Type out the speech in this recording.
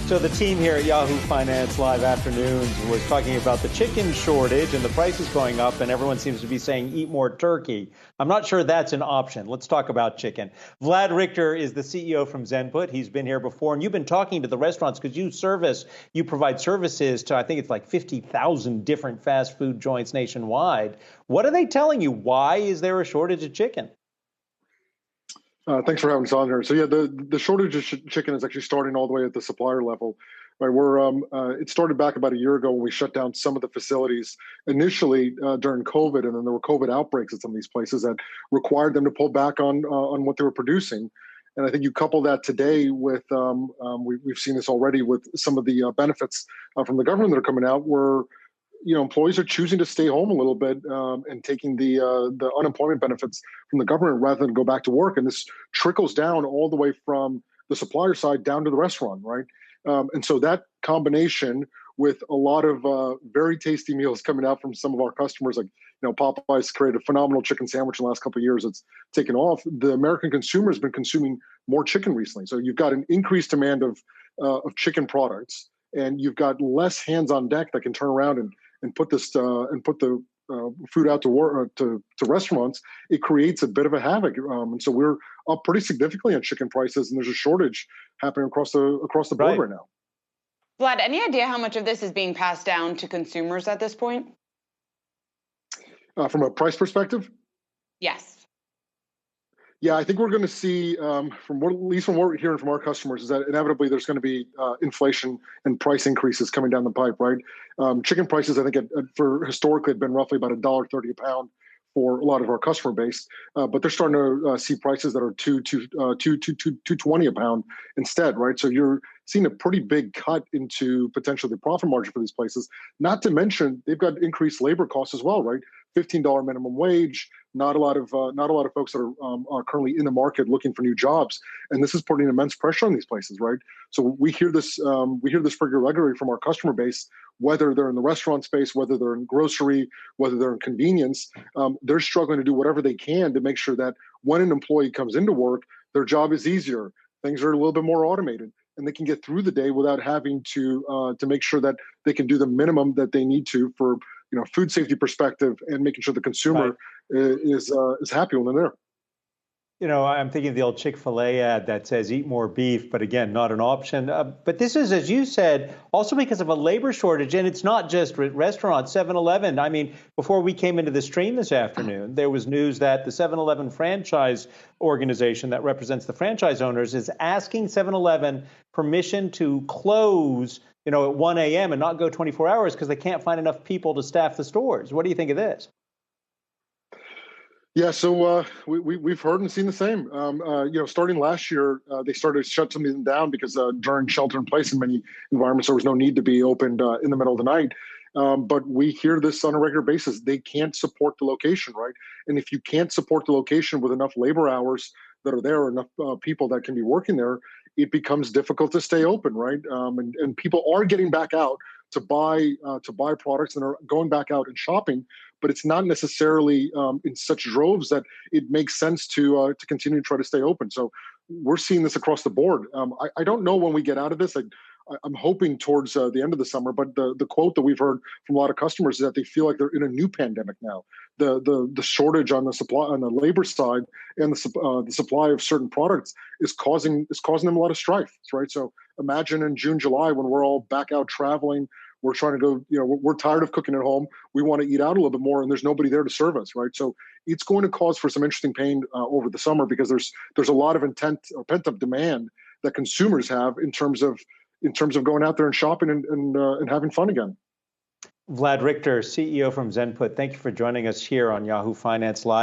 So the team here at Yahoo Finance Live Afternoons was talking about the chicken shortage and the prices going up, and everyone seems to be saying eat more turkey. I'm not sure that's an option. Let's talk about chicken. Vlad Rikhter is the CEO from Zenput. He's been here before, and you've been talking to the restaurants because you provide services to, I think it's like 50,000 different fast food joints nationwide. What are they telling you? Why is there a shortage of chicken? Thanks for having us on here. So yeah, the shortage of chicken is actually starting all the way at the supplier level. Right, it started back about a year ago when we shut down some of the facilities initially during COVID, and then there were COVID outbreaks at some of these places that required them to pull back on what they were producing. And I think you couple that today with we've seen this already with some of the benefits from the government that are coming out, where employees are choosing to stay home a little bit and taking the unemployment benefits from the government rather than go back to work. And this trickles down all the way from the supplier side down to the restaurant, right? And so that combination with a lot of very tasty meals coming out from some of our customers, like Popeyes created a phenomenal chicken sandwich in the last couple of years. It's taken off. The American consumer has been consuming more chicken recently. So you've got an increased demand of chicken products, and you've got less hands on deck that can turn around and put the food out to restaurants. It creates a bit of a havoc, and so we're up pretty significantly on chicken prices, and there's a shortage happening across the board right now. Vlad, any idea how much of this is being passed down to consumers at this point? From a price perspective? Yes. Yeah, I think we're going to see, at least from what we're hearing from our customers, is that inevitably there's going to be inflation and price increases coming down the pipe, right? Chicken prices, I think, for historically had been roughly about $1.30 a pound for a lot of our customer base, but they're starting to see prices that are $2.20 a pound instead, right? So you're seeing a pretty big cut into potentially the profit margin for these places. Not to mention they've got increased labor costs as well, right? $15 minimum wage. Not a lot of folks that are currently in the market looking for new jobs, and this is putting immense pressure on these places, right? So we hear this pretty regularly from our customer base, whether they're in the restaurant space, whether they're in grocery, whether they're in convenience. They're struggling to do whatever they can to make sure that when an employee comes into work, their job is easier, things are a little bit more automated, and they can get through the day without having to make sure that they can do the minimum that they need to for food safety perspective and making sure the consumer is happy when they're there. I'm thinking of the old Chick-fil-A ad that says eat more beef, but again, not an option. But this is, as you said, also because of a labor shortage. And it's not just restaurants, 7-Eleven. I mean, before we came into the stream this afternoon, there was news that the 7-Eleven franchise organization that represents the franchise owners is asking 7-Eleven permission to close at 1 a.m. and not go 24 hours because they can't find enough people to staff the stores. What do you think of this? Yeah, so we've heard and seen the same. Starting last year, they started to shut something down because during shelter in place in many environments, there was no need to be opened in the middle of the night. But we hear this on a regular basis. They can't support the location, right? And if you can't support the location with enough labor hours that are there, enough people that can be working there, it becomes difficult to stay open, right? And people are getting back out to buy products and are going back out and shopping, but it's not necessarily in such droves that it makes sense to continue to try to stay open. So we're seeing this across the board. I don't know when we get out of this. I'm hoping towards the end of the summer, but the quote that we've heard from a lot of customers is that they feel like they're in a new pandemic now. The shortage on the labor side and the supply of certain products is causing them a lot of strife, right? So imagine in June, July, when we're all back out traveling, we're trying to go, we're tired of cooking at home. We want to eat out a little bit more, and there's nobody there to serve us, right? So it's going to cause for some interesting pain over the summer because there's a lot of intent or pent up demand that consumers have in terms of going out there and shopping and having fun again. Vlad Rikhter, CEO from Zenput, thank you for joining us here on Yahoo Finance Live.